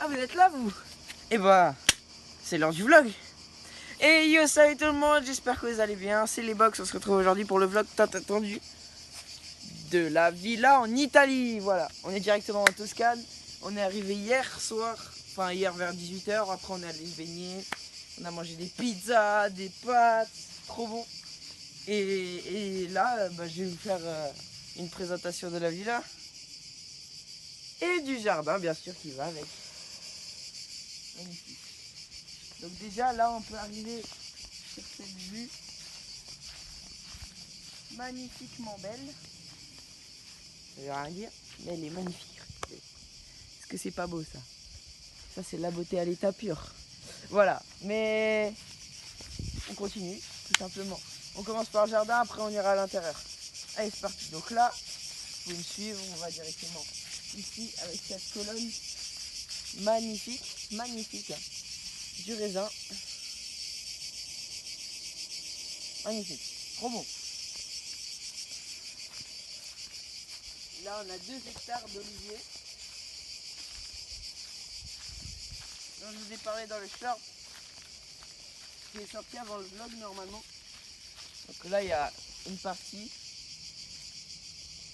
Ah, vous êtes là, vous? Eh bah, c'est l'heure du vlog. Et yo, salut tout le monde, j'espère que vous allez bien. C'est les Box, on se retrouve aujourd'hui pour le vlog tant attendu de la villa en Italie. Voilà, on est directement en Toscane. On est arrivé hier soir, enfin hier vers 18 h. Après, on est allé se baigner. On a mangé des pizzas, des pâtes, trop bon. Et là, je vais vous faire une présentation de la villa. Et du jardin, bien sûr, qui va avec. Magnifique. Donc déjà, là, on peut arriver sur cette vue magnifiquement belle. Je vais rien dire, mais elle est magnifique. Est-ce que c'est pas beau, ça? Ça, c'est la beauté à l'état pur. Voilà, mais on continue, tout simplement. On commence par le jardin, après on ira à l'intérieur. Allez, c'est parti. Donc là, vous pouvez me suivre, on va directement ici avec cette colonne magnifique, magnifique. Du raisin. Magnifique, trop bon. Là, on a 2 hectares d'oliviers. Je vous ai parlé dans le short qui est sorti avant le vlog normalement. Donc là, il y a une partie.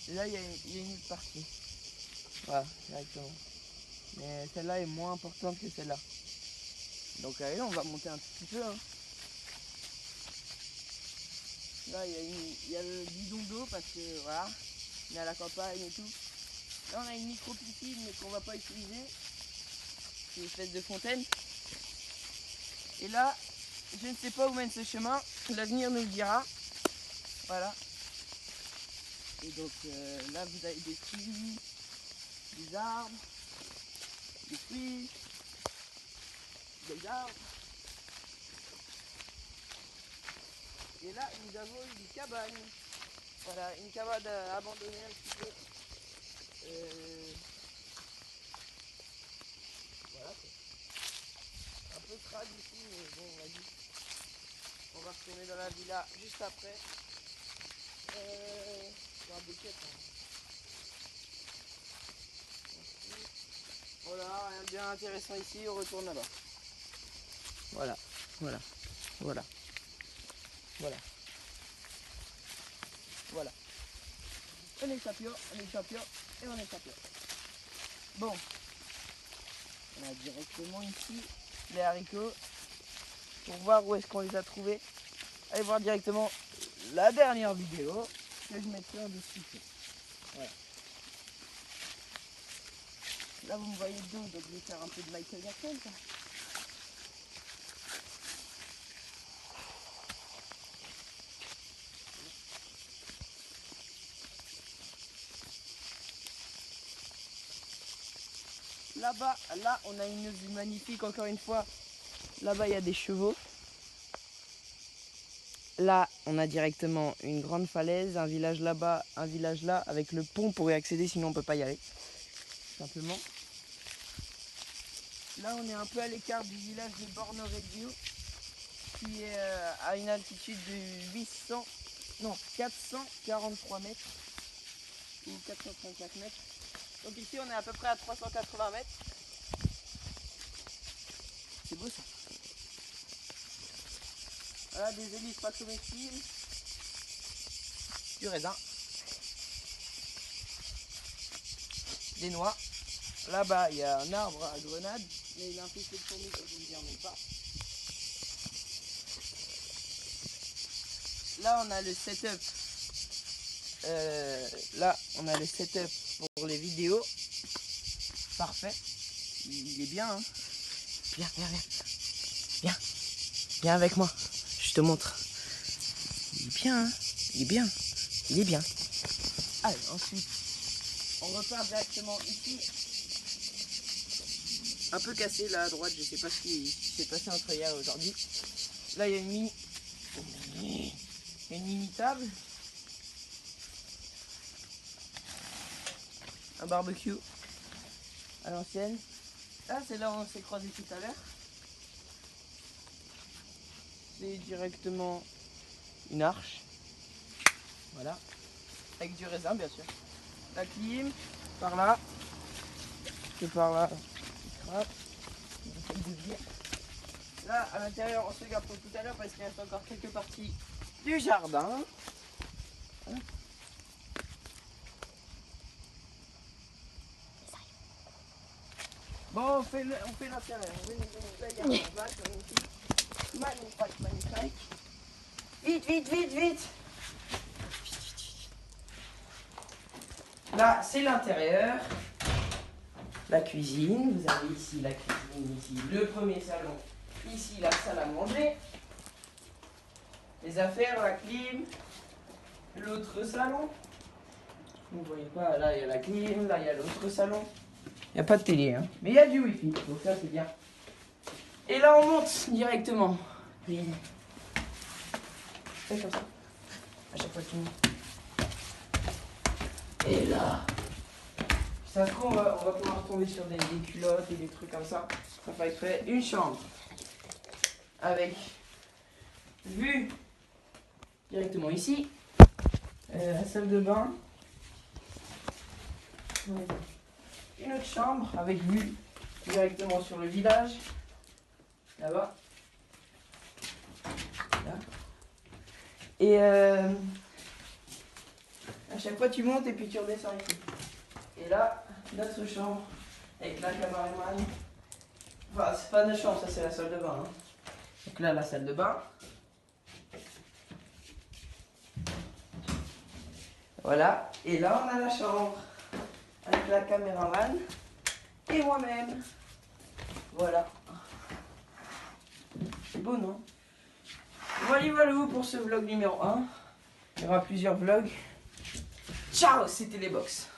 Et là, il y a une autre partie. Voilà, directement. Mais celle-là est moins importante que celle-là. Donc allez, on va monter un petit peu. Hein. Là, il y a le bidon d'eau parce que voilà, on est à la campagne et tout. Là, on a une micro-piscine mais qu'on va pas utiliser. C'est une espèce de fontaine. Et là, je ne sais pas où mène ce chemin. L'avenir nous le dira. Voilà. Et donc là, vous avez des fruits, des arbres, des fruits, des arbres. Et là, nous avons une cabane. Voilà, une cabane abandonnée un petit peu. Voilà. Un peu crade ici, mais bon, vas-y. On va retourner dans la villa juste après. Dans des quêtes. Hein. Voilà, rien de bien intéressant ici, on retourne là-bas. Voilà, voilà, voilà, voilà. Voilà. On est champion, et on est champion. Bon, on a directement ici les haricots pour voir où est-ce qu'on les a trouvés. Allez voir directement la dernière vidéo que je mettrai en description. Voilà. Là vous me voyez de dos, donc je vais faire un peu de Michael Jackson. Ça. Là-bas, là on a une vue magnifique encore une fois. Là-bas il y a des chevaux. Là on a directement une grande falaise, un village là-bas, un village là, avec le pont pour y accéder, sinon on peut pas y aller. Simplement. Là on est un peu à l'écart du village de Borno Reggio, qui est à une altitude de 443 mètres ou 434 mètres. Donc ici on est à peu près à 380 mètres. C'est beau ça. Voilà des élises pas comestibles, du raisin, des noix. Là-bas il y a un arbre à grenade, mais il a un peu de fourmis que je ne viens même pas. Là on a le setup. Là on a le setup pour les vidéos. Parfait. Il est bien hein. Viens, viens, viens. Viens. Viens avec moi. Je te montre. Il est bien hein. Il est bien. Il est bien. Allez, ensuite, on repart directement ici. Un peu cassé là à droite, je sais pas ce qui s'est passé entre hier et aujourd'hui. Là il y a une mini table. Un barbecue à l'ancienne. Là c'est là où on s'est croisé tout à l'heure. C'est directement une arche. Voilà. Avec du raisin bien sûr. La clim, par là. Et par là. Hop. Là, à l'intérieur, on se garde pour tout à l'heure parce qu'il reste encore quelques parties du jardin. Bon, on fait l'intérieur. Là, il y a un vache magnifique. Magnifique. Vite. Là, c'est l'intérieur. La cuisine. Vous avez ici la cuisine, ici le premier salon. Ici, la salle à manger. Les affaires, la clim. L'autre salon. Vous ne voyez pas, là, il y a la clim. Là, il y a l'autre salon. Il n'y a pas de télé, hein. Mais il y a du wifi, donc ça c'est bien. Et là on monte directement. Fais comme ça. À chaque fois que tu montes. Et là. Ça se trouve, on va pouvoir tomber sur des culottes et des trucs comme ça. Ça va être fait. Une chambre. Avec vue directement ici. La salle de bain. Une autre chambre avec vue directement sur le village. Là-bas. Là. Et à chaque fois tu montes et puis tu redescends ici. Et là, notre chambre avec la caméraman. Enfin, c'est pas notre chambre, ça c'est la salle de bain. Hein. Donc là, la salle de bain. Voilà. Et là, on a la chambre avec la caméraman et moi-même. Voilà. C'est beau, non? Voilà pour ce vlog numéro 1. Il y aura plusieurs vlogs. Ciao, c'était les box.